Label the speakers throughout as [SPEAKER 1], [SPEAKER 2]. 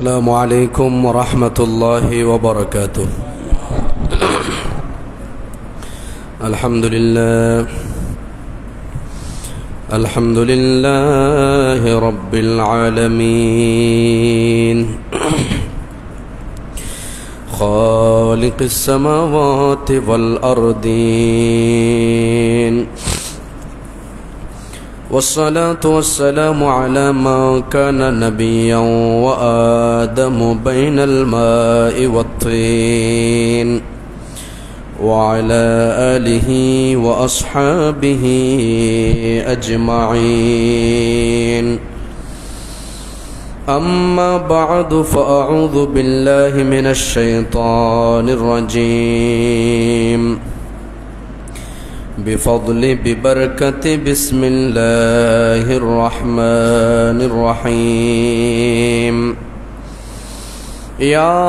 [SPEAKER 1] السلام عليكم ورحمة الله وبركاته. الحمد لله رب العالمين خالق السماوات والأرضين، والصلاة والسلام على ما كان نبيا وآدم بين الماء والطين، وعلى آله وأصحابه أجمعين. أما بعد فأعوذ بالله من الشيطان الرجيم ببركة بسم الله الرحمن الرحيم. يا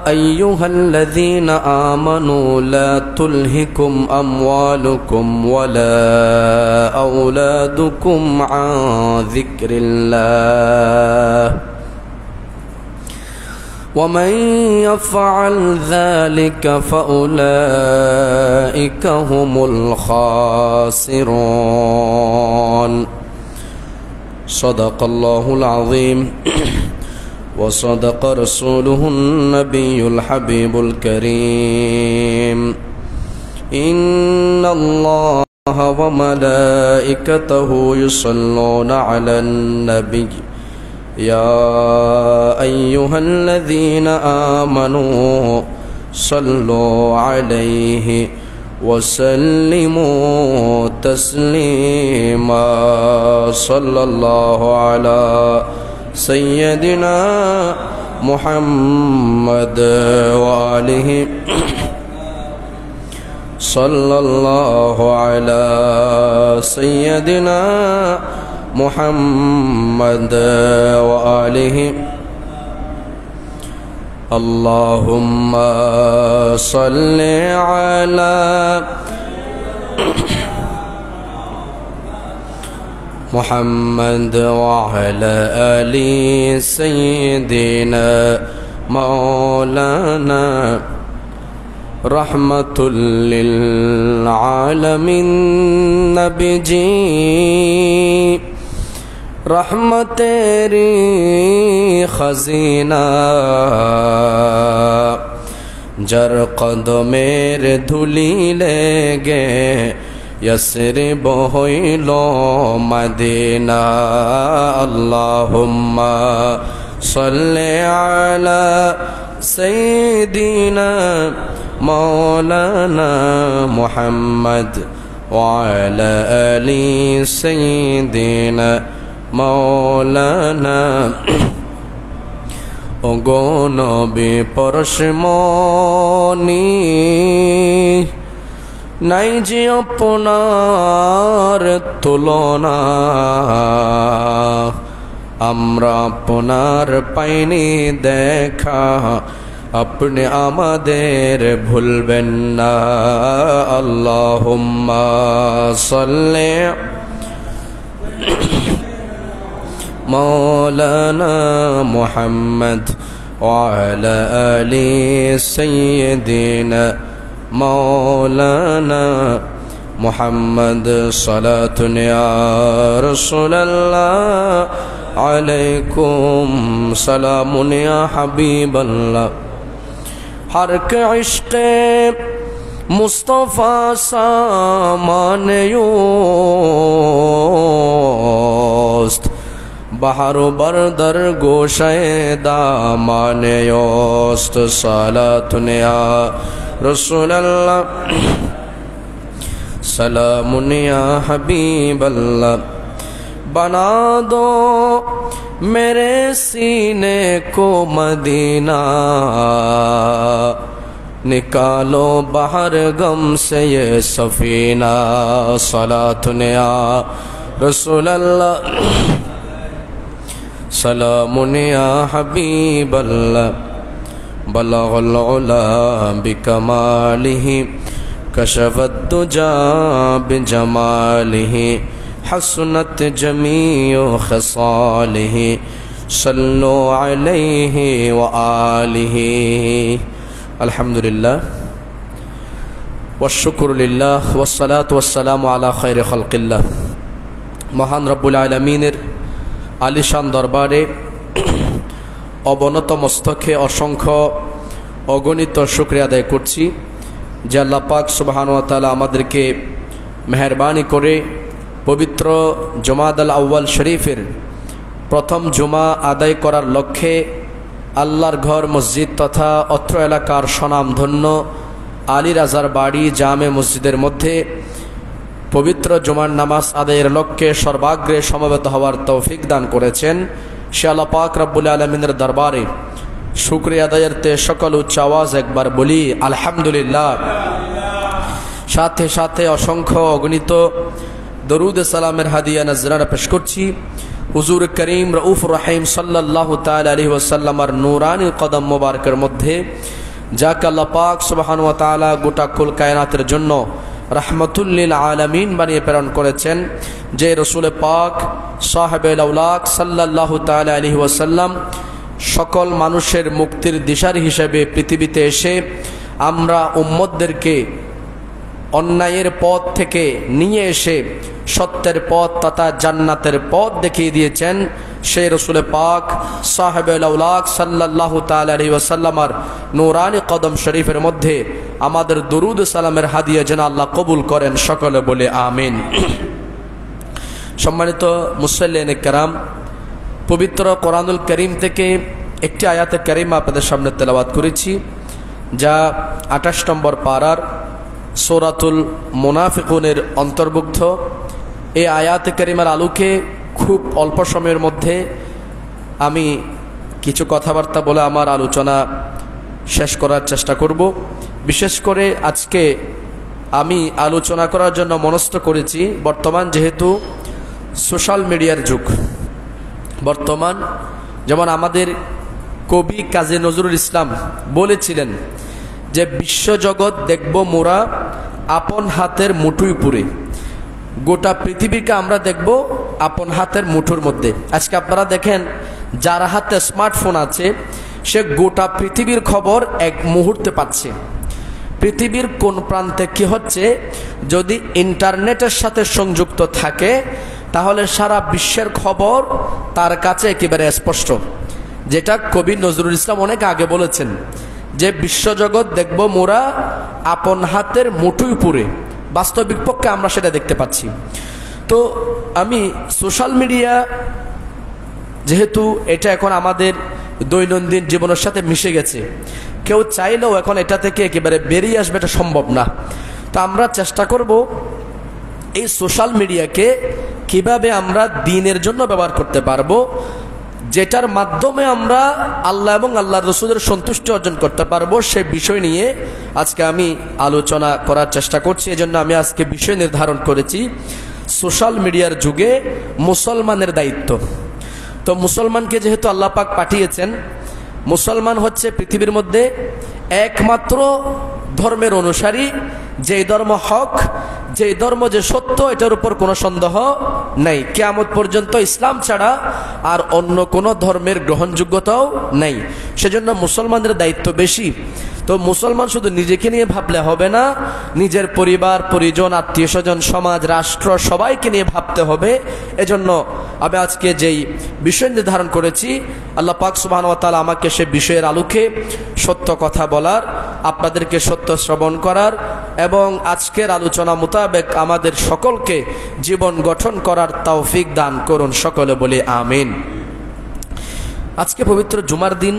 [SPEAKER 1] أيها الذين آمنوا لا تلهكم أموالكم ولا أولادكم عن ذكر الله ومن يفعل ذلك فأولئك هم الخاسرون. صدق الله العظيم وصدق رسوله النبي الحبيب الكريم. إن الله وملائكته يصلون على النبي يا أيها الذين آمنوا صلوا عليه وسلموا تسليما. صلى الله على سيدنا محمد وآله صلى الله على سيدنا محمد وآله. اللهم صل على محمد وعلى آل سيدنا مولانا رحمة للعالمين نبی جی رحمت تیری خزینہ جر قدمیر دھولی لے گے یسرب ہইল مدینہ. اللهم صل على سيدنا مولانا محمد وعلى آل سيدنا مولانا. ওগো নবী পরশমণি নাই যে আপনার তুলনা, আমরা আপনার পাইনি দেখা, আপনি আমাদের ভুলবেন না. আল্লাহুম্মা সাল্লি মাওলানা মুহাম্মদ ওয়ালা আলি সাইয়্যিদিনা مولانا محمد صلاة يا رسول الله عليكم سلام يا حبيب الله. ہر کے عشق مصطفیٰ سامان یوست بحر و بردر گوشے دامان یوست. صلاة یا رسول اللہ سلام یا حبیب اللہ. بنا دو میرے سینے کو مدینہ، نکالو بحر غم سے یہ سفینہ. صلاة یا رسول اللہ سلام یا حبیب اللہ. بلغ العلا بکمالہ کشف الدجا بجمالہ حسنت جمیع خصالہ صلوا عليه وآله الحمد لله والشكر لله والصلاة والسلام على خير خلق الله মহান রব্বুল আলামিনের আলিশান দরবারে অবনত মস্তকে অসংখ্য অগণিত শুকরিয়া আদায় করছি যে আল্লাহ পাক সুবহানাহু ওয়া তাআলা আমাদেরকে মেহেরবানি করে পবিত্র জুমাদাল আউয়াল শরীফের প্রথম জুমা আদায় করার লক্ষ্যে আল্লাহর ঘর মসজিদ তথা অত্র এলাকার স্বনামধন্য আলী রাজার বাড়ি জামে মসজিদের মধ্যে পবিত্র জুমার নামাজ আদায়ের লক্ষ্যে সর্বাগ্রে সমবেত হওয়ার তৌফিক দান করেছেন। সে আল্লাহ পাক রব্বুল আলামিনের দরবারে শুকরিয়া আদায়ের তে সকল উচ্চ আওয়াজ একবার বলি আলহামদুলিল্লাহ। সাথে সাথে অসংখ্য অগণিত দরুদ সালামের হাদিয়া নজরানা পেশ করছি হুজুর করিম রউফ রহিম সাল্লাল্লাহু তাআলা আলাইহি ওয়াসাল্লামের নূরানী কদম মোবারকের মধ্যে যাকে আল্লাহ পাক সুবহানাহু ওয়া তাআলা গোটা কুল কায়নাতের জন্য রাহমাতুল লিল আলামিন বানিয়ে প্রেরণ করেছেন, যে রাসূল পাক সাহেবে লাউলাক সাল্লাল্লাহু তাআলা আলাইহি ওয়াসাল্লাম সকল মানুষের মুক্তির দিশারি হিসেবে পৃথিবীতে এসে আমরা উম্মতদেরকে অন্যায়ের পথ থেকে নিয়ে এসে সত্যের পথ তথা জান্নাতের পথ দেখিয়ে দিয়েছেন। সেই রাসূল পাক সাহেবে লাউলাক সাল্লাল্লাহু তাআলা আলাইহি ওয়াসাল্লামের নূরানী কদম শরীফের মধ্যে আমাদের দরুদ সালামের হাদিয়া যেন আল্লাহ কবুল করেন, সকলে বলে আমিন। সম্মানিত মুসল্লিয়ানে কেরাম, পবিত্র কোরআনুল কারীম থেকে একটি আয়াতে কারিমা আপনাদের সামনে তেলাওয়াত করেছি, যা 28 নম্বর পারার সূরাতুল মুনাফিকুনের অন্তর্ভুক্ত। এই আয়াতে কারিমার আলোকে খুব অল্প সময়ের মধ্যে আমি কিছু কথাবার্তা বলে আমার আলোচনা শেষ করার চেষ্টা করব। বিশেষ করে আজকে আমি আলোচনা করার জন্য মনস্থ করেছি, বর্তমান যেহেতু সোশ্যাল মিডিয়ার যুগ, বর্তমান যেমন আমাদের কবি কাজী নজরুল ইসলাম বলেছিলেন যে বিশ্বজগৎ দেখব মোরা আপন হাতের মুঠোয় পুরে, গোটা পৃথিবীকে আমরা দেখব আপন হাতের মুঠোর মধ্যে। আজকে আপনারা দেখেন যার হাতে স্মার্টফোন আছে সে গোটা পৃথিবীর খবর এক মুহূর্তে পাচ্ছে। পৃথিবীর কোন প্রান্তে কি হচ্ছে যদি ইন্টারনেটের সাথে সংযুক্ত থাকে তাহলে সারা বিশ্বের খবর তার কাছে একেবারে স্পষ্ট, যেটা কবি নজরুল ইসলাম অনেক আগে বলেছেন যে বিশ্বজগৎ দেখব মোরা আপন হাতের মুঠোয় পুরে। বাস্তবিক পক্ষে আমরা সেটা দেখতে পাচ্ছি। তো আমি সোশ্যাল মিডিয়া যেহেতু এটা এখন আমাদের দৈনন্দিন জীবনের সাথে মিশে গেছে, কেউ চাইলেও এখন এটা থেকে একেবারে বেরিয়ে আসবে এটা সম্ভব না। তো আমরা চেষ্টা করব এই সোশ্যাল মিডিয়াকে কিভাবে আমরা দ্বীনের জন্য ব্যবহার করতে পারবো, যেটার মাধ্যমে আমরা আল্লাহ এবং আল্লাহর রাসূলের সন্তুষ্টি অর্জন করতে পারবো, সে বিষয় নিয়ে আজকে আমি আলোচনা করার চেষ্টা করছি। এজন্য আমি আজকে বিষয় নির্ধারণ করেছি সোশ্যাল মিডিয়ার যুগে মুসলমানের দায়িত্ব। তো মুসলমানকে যেহেতু আল্লাহ পাক পাঠিয়েছেন, মুসলমান হচ্ছে পৃথিবীর মধ্যে একমাত্র ধর্মের অনুসারী, যেই ধর্ম হক, যেই ধর্ম যে সত্য, এটার উপর কোনো সন্দেহ নাই। কিয়ামত পর্যন্ত ইসলাম ছাড়া আর অন্য কোনো ধর্মের গ্রহণযোগ্যতাও নাই। সেজন্য মুসলমানদের দায়িত্ব বেশি। তো মুসলমান শুধু নিজেকে নিয়ে ভাবলে হবে না, নিজের পরিবার পরিজন আত্মীয় স্বজন সমাজ রাষ্ট্র সবাইকে নিয়ে ভাবতে হবে। এজন্য আমি আজকে যেই বিষয় নির্ধারণ করেছি, আল্লাহ পাক সুবহানাহু ওয়া তাআলা আমাকে সে বিষয়ের আলোকে সত্য কথা বলার, আপনাদেরকে সত্য শ্রবণ করার এবং আজকের আলোচনা মোতাবেক আমাদের সকলকে জীবন গঠন করার তৌফিক দান করুন, সকলে বলে আমিন। আজকে পবিত্র জুমার দিন,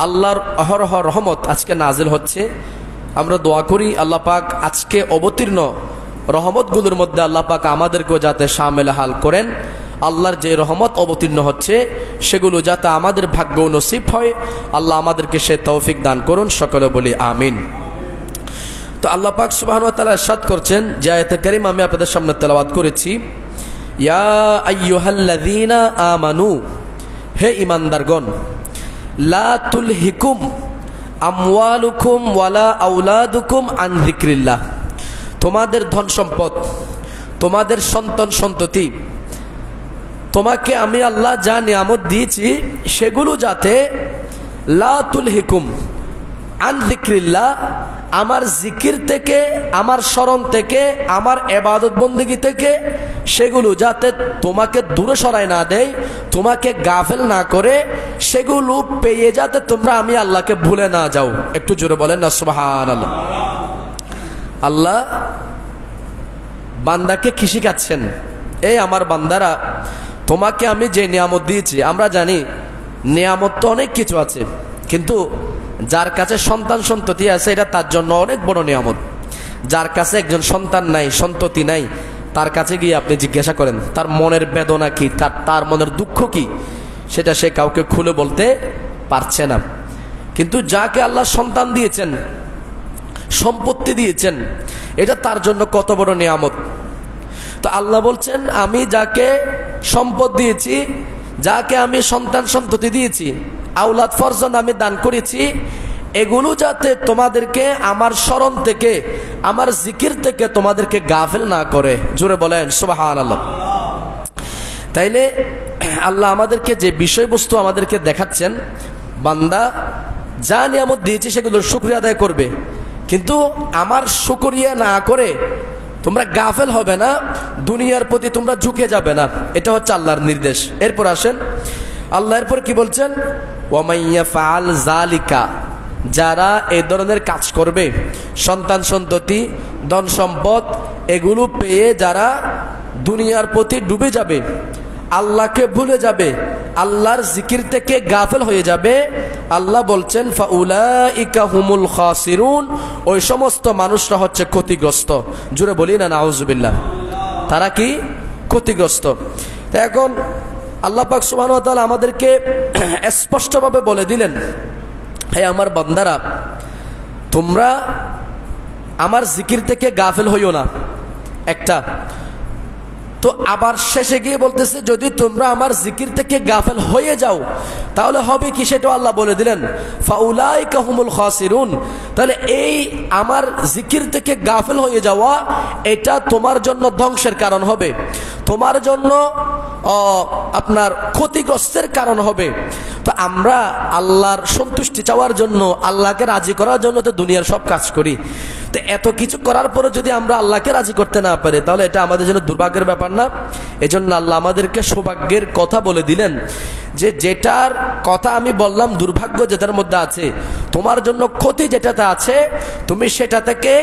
[SPEAKER 1] আল্লাহর অহরহ রহমত আজকে নাজিল হচ্ছে। আমরা দোয়া করি আল্লাহ পাক আজকে অবতীর্ণ রহমতগুলোর মধ্যে আল্লাহ পাক আমাদেরকেও যাতে শামিল হাল করেন। আল্লাহর যে রহমত অবতীর্ণ হচ্ছে সেগুলো যাতে আমাদের ভাগ্য নসিব হয়, আল্লাহ আমাদেরকে সে তৌফিক দান করুন, সকলে বলি আমিন। তো আল্লাহ পাক সুবহানাহু ওয়া তাআলা ইরশাদ করছেন, যে আয়াতে কারিমা আমি আপনাদের সামনে তেলাওয়াত করেছি, ইয়া আইয়ুহাল্লাযীনা আমানু, হে ঈমানদারগণ, লা তুলহিকুম আমওয়ালুকুম ওয়ালা আওলাদুকুম আন যিকরিল্লাহ, তোমাদের ধন সম্পদ, তোমাদের সন্তান সন্ততি, তোমাকে আমি আল্লাহ যা নিয়ামত দিয়েছি সেগুলো যাতে লা তুলহিকুম আন যিকরিল্লাহ, আমার জিকির থেকে, আমার স্মরণ থেকে, আমার ইবাদত বন্দেগী থেকে সেগুলো যাতে তোমাকে দূরে সরায় না দেয়, তোমাকে গাফেল না করে, সেগুলো পেয়ে যাতে তোমরা আমি আল্লাহকে ভুলে না যাও। একটু জোরে বলেন না সুবহানাল্লাহ। আল্লাহ বান্দাকে কি শিখাচ্ছেন? এই আমার বান্দারা, তোমাকে আমি যে নিয়ামত দিয়েছি, আমরা জানি নিয়ামত তো অনেক কিছু আছে, কিন্তু যার কাছে সন্তান সন্ততি আছে এটা তার জন্য অনেক বড় নিয়ামত। যার কাছে একজন সন্তান নাই, সন্ততি নাই, তার কাছে গিয়ে আপনি জিজ্ঞাসা করেন তার মনের বেদনা কি, তার মনের দুঃখ কি, সেটা সে কাউকে খুলে বলতে পারছে না। কিন্তু যাকে আল্লাহ সন্তান দিয়েছেন, সম্পত্তি দিয়েছেন, এটা তার জন্য কত বড় নিয়ামত। তো আল্লাহ বলছেন, আমি যাকে সম্পদ দিয়েছি, যাকে আমি সন্তান সন্ততি দিয়েছি, আওলাদ ফরজন আমি দান করেছি, এগুলো যাতে তোমাদেরকে আমার স্মরণ থেকে, আমার জিকির থেকে তোমাদেরকে গাফেল না করে। জোরে বলেন সুবহানাল্লাহ। তাইলে আল্লাহ আমাদেরকে যে বিষয়বস্তু আমাদেরকে দেখাচ্ছেন, বান্দা যা নিয়ামত দিয়েছি সেগুলোর শুকরিয়া আদায় করবে, কিন্তু আমার শুকরিয়া না করে তোমরা গাফেল হবে না, দুনিয়ার প্রতি তোমরা ঝুঁকে যাবে না। এটা হচ্ছে আল্লাহর নির্দেশ। এরপর আসেন আল্লাহ এরপর কি বলছেন, ওয়ামাইয়া ফাআল যালিকা, যারা এই ধরনের কাজ করবে, সন্তান সন্ততি, ধন সম্পদ এগুলো পেয়ে যারা দুনিয়ার প্রতি ডুবে যাবে, আল্লাহকে ভুলে যাবে, আল্লাহর জিকির থেকে গাফেল হয়ে যাবে, আল্লাহ বলছেন ফাউলাইকা হুমুল খাসিরুন, ওই সমস্ত মানুষরা হচ্ছে ক্ষতিগ্রস্ত। জুড়ে বলি না নাউজুবিল্লাহ। তারা কি ক্ষতিগ্রস্ত? এখন আল্লাহ পাক সুবহানাহু ওয়া তাআলা আমাদেরকে স্পষ্টভাবে বলে দিলেন, হে আমার বান্দারা, তোমরা আমার জিকির থেকে গাফেল হইও না। একটা তো আবার শেষে গিয়ে বলতেছে, যদি তোমরা আমার জিকির থেকে গাফেল হয়ে যাও তাহলে হবে কি, সেটাও আল্লাহ বলে দিলেন, ফাউলাইকা হুমুল খাসিরুন। তাহলে এই আমার জিকির থেকে গাফেল হয়ে যাওয়া, এটা তোমার জন্য ধ্বংসের কারণ হবে, তোমার জন্য আপনার ক্ষতিগ্রস্তের কারণ হবে। তো আমরা আল্লাহর সন্তুষ্টি চাওয়ার জন্য, আল্লাহকে রাজি করার জন্য তো দুনিয়ার সব কাজ করি। তো এত কিছু করার পরে যদি আমরা আল্লাহকে রাজি করতে না পারি, তাহলে এটা আমাদের জন্য দুর্ভাগ্যের ব্যাপার না? এজন্য আল্লাহ আমাদেরকে সৌভাগ্যের কথা বলে দিলেন, যে যেটার কথা আমি বললাম দুর্ভাগ্য যেটার মধ্যে আছে, তোমার জন্য ক্ষতি যেটাতে আছে, তুমি সেটা থেকে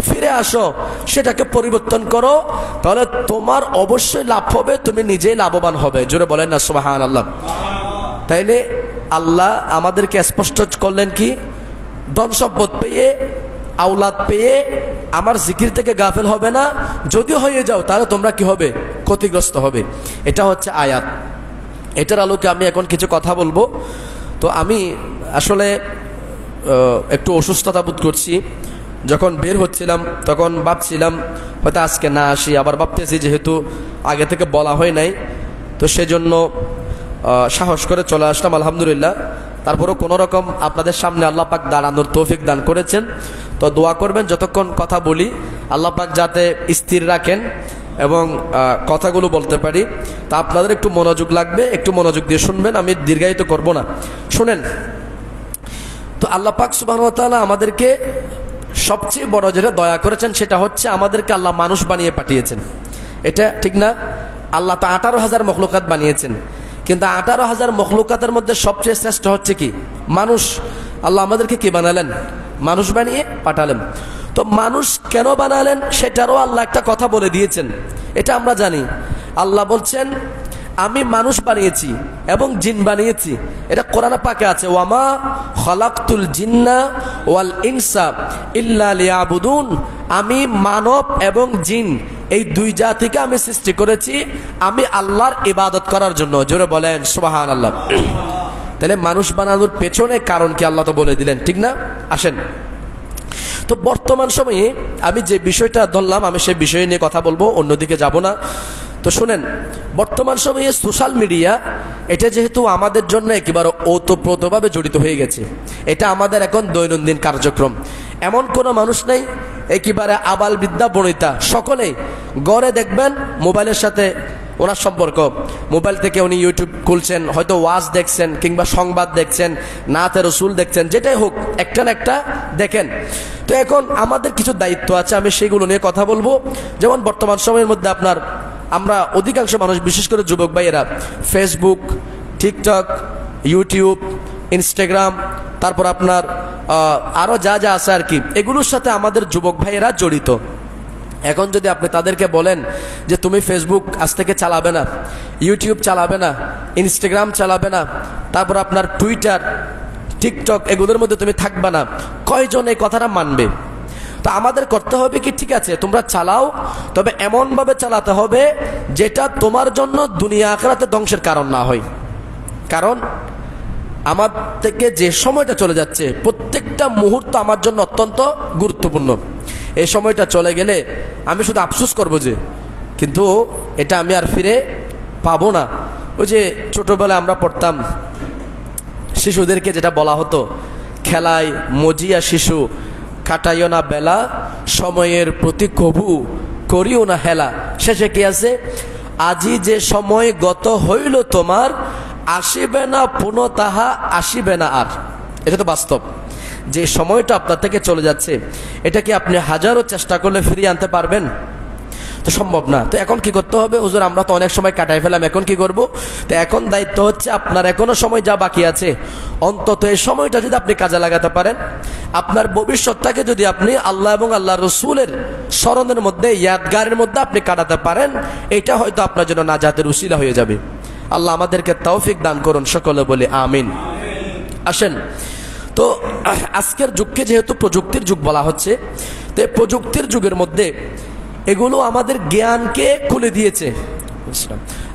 [SPEAKER 1] ফিরে আসো, সেটাকে পরিবর্তন করো, তাহলে তোমার অবশ্যই লাভ হবে, তুমি নিজেই লাভবান হবে। জোরে বলেন না সুবহানাল্লাহ। তাইলে আল্লাহ আমাদেরকে স্পষ্ট করলেন কি, ধন সম্পদ পেয়ে, আওলাদ পেয়ে আমার জিকির থেকে গাফেল হবে না, যদি হয়ে যাও তাহলে তোমরা কি হবে, ক্ষতিগ্রস্ত হবে। এটা হচ্ছে আয়াত। এটার আলোকে আমি এখন কিছু কথা বলবো। তো আমি আসলে একটু অসুস্থতা বোধ করছি। যখন বের হচ্ছিলাম তখন ভাবছিলাম হয়তো আজকে না আসি, আবার ভাবতেছি যেহেতু আগে থেকে বলা হয় নাই, তো সেজন্য সাহস করে চলে আসলাম। আলহামদুলিল্লাহ। তারপরেও কোনো রকম আপনাদের সামনে আল্লাহ পাক দাঁড়ানোর তৌফিক দান করেছেন। তো দোয়া করবেন যতক্ষণ কথা বলি আল্লাহ পাক যাতে স্থির রাখেন এবং কথাগুলো বলতে পারি। তা আপনাদের একটু মনোযোগ লাগবে, একটু মনোযোগ দিয়ে শুনবেন, আমি দীর্ঘায়িত করব না, শুনেন। তো আল্লাহ পাক সুবহানাহু ওয়া তাআলা আমাদেরকে সবচেয়ে বড় যেটা দয়া করেছেন, সেটা হচ্ছে আমাদেরকে আল্লাহ মানুষ বানিয়ে পাঠিয়েছেন। এটা ঠিক না? আল্লাহ তো 18,000 মখলুকাত বানিয়েছেন, কিন্তু 18,000 মখলুকাতের মধ্যে সবচেয়ে শ্রেষ্ঠ হচ্ছে কি, মানুষ। আল্লাহ আমাদেরকে কি বানালেন? মানুষ বানিয়ে পাঠালেন। তো মানুষ কেন বানালেন সেটারও আল্লাহ একটা কথা বলে দিয়েছেন, এটা আমরা জানি। আল্লাহ বলছেন, আমি মানুষ বানিয়েছি এবং জিন বানিয়েছি। এটা কোরআনে পাকে আছে, ওয়ামা খালাকতুল জিন্না ওয়াল ইনসা ইল্লা লিয়াবুদুন। আমি মানব এবং জিন এই দুই জাতিকে আমি সৃষ্টি করেছি আমি আল্লাহর ইবাদত করার জন্য। জোরে বলেন সুবহানাল্লাহ। তাহলে মানুষ বানানোর পেছনে কারণ কি আল্লাহ তো বলে দিলেন, ঠিক না? আসেন, তো বর্তমান সময়ে আমি যে বিষয়টা ধরলাম, আমি সেই বিষয় নিয়ে কথা বলবো, অন্যদিকে যাব না। তো শুনেন, বর্তমান সময়ে সোশ্যাল মিডিয়া এটা যেহেতু আমাদের জন্য একেবারে ওতপ্রোতভাবে জড়িত হয়ে গেছে, এটা আমাদের এখন দৈনন্দিন কার্যক্রম। এমন কোনো মানুষ নেই, একেবারে আবাল বিদ্যা বনিতা সকলেই গড়ে দেখবেন মোবাইলের সাথে ওনার সম্পর্ক। মোবাইল থেকে উনি ইউটিউব খুলছেন, হয়তো ওয়াজ দেখছেন কিংবা সংবাদ দেখছেন, নাতে রসুল দেখছেন, যেটাই হোক একটা না একটা দেখেন। তো এখন আমাদের কিছু দায়িত্ব আছে, আমি সেইগুলো নিয়ে কথা বলবো। যেমন বর্তমান সময়ের মধ্যে আমরা অধিকাংশ মানুষ, বিশেষ করে যুবক ভাইয়েরা, ফেসবুক, টিকটক, ইউটিউব, ইনস্টাগ্রাম, তারপর আপনার আরও যা যা আছে আর কি, এগুলোর সাথে আমাদের যুবক ভাইয়েরা জড়িত। এখন যদি আপনি তাদেরকে বলেন যে তুমি ফেসবুক আজ থেকে চালাবে না, ইউটিউব চালাবে না, ইনস্টাগ্রাম চালাবে না, তারপর আপনার টুইটার, টিকটক, এগুলোর মধ্যে তুমি থাকবে না, কয়জন এই কথাটা মানবে? তো আমাদের করতে হবে কি, ঠিক আছে তোমরা চালাও, তবে এমনভাবে চালাতে হবে যেটা তোমার জন্য দুনিয়া আখিরাতে ধ্বংসের কারণ না হয়। কারণ আমার থেকে যে সময়টা চলে যাচ্ছে, প্রত্যেকটা মুহূর্ত আমার জন্য অত্যন্ত গুরুত্বপূর্ণ। এই সময়টা চলে গেলে আমি শুধু আফসোস করবো যে, কিন্তু এটা আমি আর ফিরে পাবো না। ওই যে ছোটবেলায় আমরা পড়তাম, শিশুদেরকে যেটা বলা হতো, খেলায় মজিয়া শিশু, কাটাইও না বেলা, সময়ের প্রতি কভু করিও না হেলা। শেষে কি আছে, আজি যে সময় গত হইল তোমার, আসিবে না পুনঃ তাহা আসিবে না আর। এটা তো বাস্তব, যে সময়টা আপনার থেকে চলে যাচ্ছে, এটা কি আপনি হাজারো চেষ্টা করলে ফিরিয়ে আনতে পারবেন? তো সম্ভব না। তো এখন কি করতে হবে, হুজুর আমরা তো অনেক সময় কাটাই ফেলাম, এখন কি করব? তো এখন দায়িত্ব হচ্ছে, আপনার এখনো সময় যা বাকি আছে, অন্তত এই সময়টা যদি আপনি কাজে লাগাতে পারেন, আপনার ভবিষ্যৎটাকে যদি আপনি আল্লাহ এবং আল্লাহ রসুলের স্মরণের মধ্যে, ইয়াদগারের মধ্যে আপনি কাটাতে পারেন, এটা হয়তো আপনার জন্য নাজাতের উসিলা হয়ে যাবে। আল্লাহ আমাদেরকে তৌফিক দান করুন, সকলে বলি আমিন। আসেন, তো আজকের যুগকে যেহেতু প্রযুক্তির যুগ বলা হচ্ছে, তো এই প্রযুক্তির যুগের মধ্যে এগুলো আমাদের জ্ঞানকে খুলে দিয়েছে,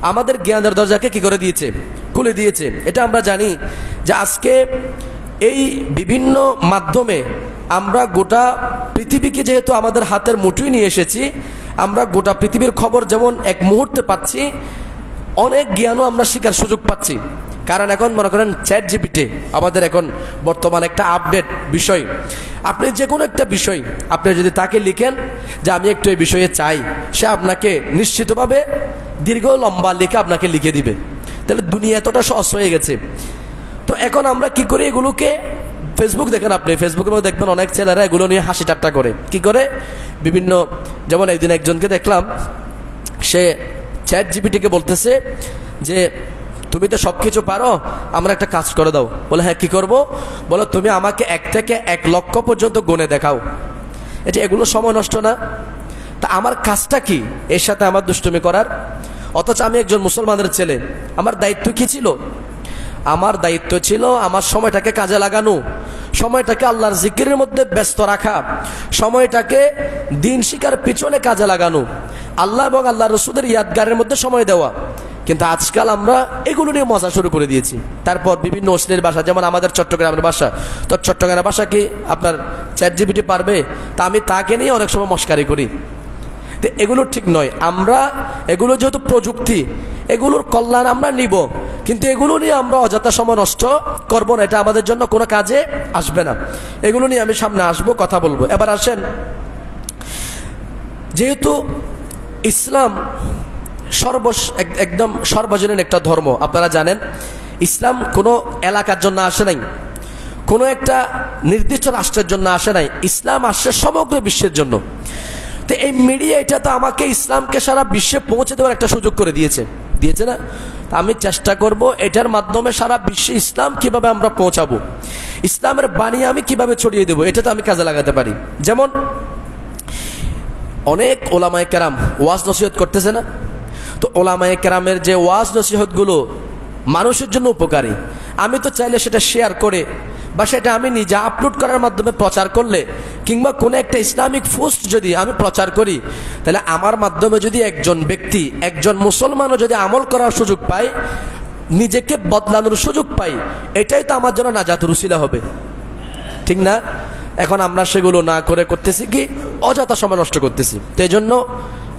[SPEAKER 1] আমাদের জ্ঞানের দরজাকে কি করে দিয়েছে, খুলে দিয়েছে। এটা আমরা জানি যে আজকে এই বিভিন্ন মাধ্যমে আমরা গোটা পৃথিবীকে যেহেতু আমাদের হাতের মুঠোয় নিয়ে এসেছি, আমরা গোটা পৃথিবীর খবর যেমন এক মুহূর্তে পাচ্ছি, অনেক জ্ঞানও আমরা শেখার সুযোগ পাচ্ছি। কারণ এখন মনে করেন চ্যাট জিপিটি আমাদের এখন বর্তমান একটা আপডেট বিষয়। আপনি যে কোনো একটা বিষয় আপনি যদি তাকে লিখেন যে আমি একটু এই বিষয়ে চাই, সে আপনাকে নিশ্চিতভাবে দীর্ঘ লম্বা লিখে আপনাকে লিখে দিবে। তাহলে দুনিয়া এতটা সহজ হয়ে গেছে। তো এখন আমরা কি করি, এগুলোকে ফেসবুক দেখেন, আপনি ফেসবুকের মধ্যে দেখবেন অনেক ছেলেরা এগুলো নিয়ে হাসি ঠাট্টা করে। কি করে, বিভিন্ন, যেমন একদিন একজনকে দেখলাম, সে চ্যাট জিপিটিকে বলতেছে যে তুমি তো সব কিছু পারো, আমরা একটা কাজ করে দাও। বলে হ্যাঁ কি করব? বলো তুমি আমাকে 1 থেকে 1 লক্ষ পর্যন্ত গুণে দেখাও। এগুলো সময় নষ্ট না? তা আমার কাজটা কি এর সাথে আমার দুষ্টুমি করার? অথচ আমি একজন মুসলমানের ছেলে, আমার দায়িত্ব কি ছিল? আমার দায়িত্ব ছিল আমার সময়টাকে কাজে লাগানো, সময়টাকে আল্লাহর জিকিরের মধ্যে ব্যস্ত রাখা, সময়টাকে দিন শিকার পিছনে কাজে লাগানো, আল্লাহ এবং আল্লাহ রসুলের ইয়াদগারের মধ্যে সময় দেওয়া। কিন্তু আজকাল আমরা এগুলো নিয়ে মজা শুরু করে দিয়েছি। তারপর বিভিন্ন অশ্লীল ভাষা, যেমন আমাদের চট্টগ্রামের ভাষা, তো চট্টগ্রামের ভাষা কি আপনার চ্যাট জিপিটি পারবে? তা আমি তাকে নিয়ে অনেক সময় মস্কারি করি। তো এগুলো ঠিক নয়। আমরা এগুলো যেহেতু প্রযুক্তি, এগুলোর কল্যাণ আমরা নিব, কিন্তু এগুলো নিয়ে আমরা অযথা সময় নষ্ট করবো না, এটা আমাদের জন্য কোনো কাজে আসবে না। এগুলো নিয়ে আমি সামনে আসবো, কথা বলবো। এবার আসেন, যেহেতু ইসলাম একদম সর্বজনীন একটা ধর্ম, আপনারা জানেন ইসলাম কোনো এলাকার জন্য আসে নাই, কোনো একটা নির্দিষ্ট রাষ্ট্রের জন্য আসে নাই, ইসলাম আসছে সমগ্র বিশ্বের জন্য। তো এই মিডিয়া এটা তো আমাকে ইসলামকে সারা বিশ্বে পৌঁছে দেওয়ার একটা সুযোগ করে দিয়েছে না? আমি চেষ্টা করব এটার মাধ্যমে সারা বিশ্বে ইসলাম কিভাবে আমরা পৌঁছাবো, ইসলামের বাণী আমি কিভাবে ছড়িয়ে দেবো, এটা তো আমি কাজে লাগাতে পারি। যেমন অনেক ওলামায়ে কেরাম ওয়াজ নসিহত করতেছে না? তো ওলামায়ে কেরামের যে ওয়াজ নসিহতগুলো মানুষের জন্য উপকারী, আমি তো চাইলে সেটা শেয়ার করে বা সেটা আমি নিজে আপলোড করার মাধ্যমে প্রচার করলে, কিংবা কোনো একটা ইসলামিক পোস্ট যদি আমি প্রচার করি, তাহলে আমার মাধ্যমে যদি একজন ব্যক্তি, একজন মুসলমানও যদি আমল করার সুযোগ পায়, নিজেকে বদলানোর সুযোগ পাই, এটাই তো আমার জন্য নাজাতের উসিলা হবে, ঠিক না? এখন আমরা সেগুলো না করে করতেছি কি, অযথা সময় নষ্ট করতেছি। তো এই জন্য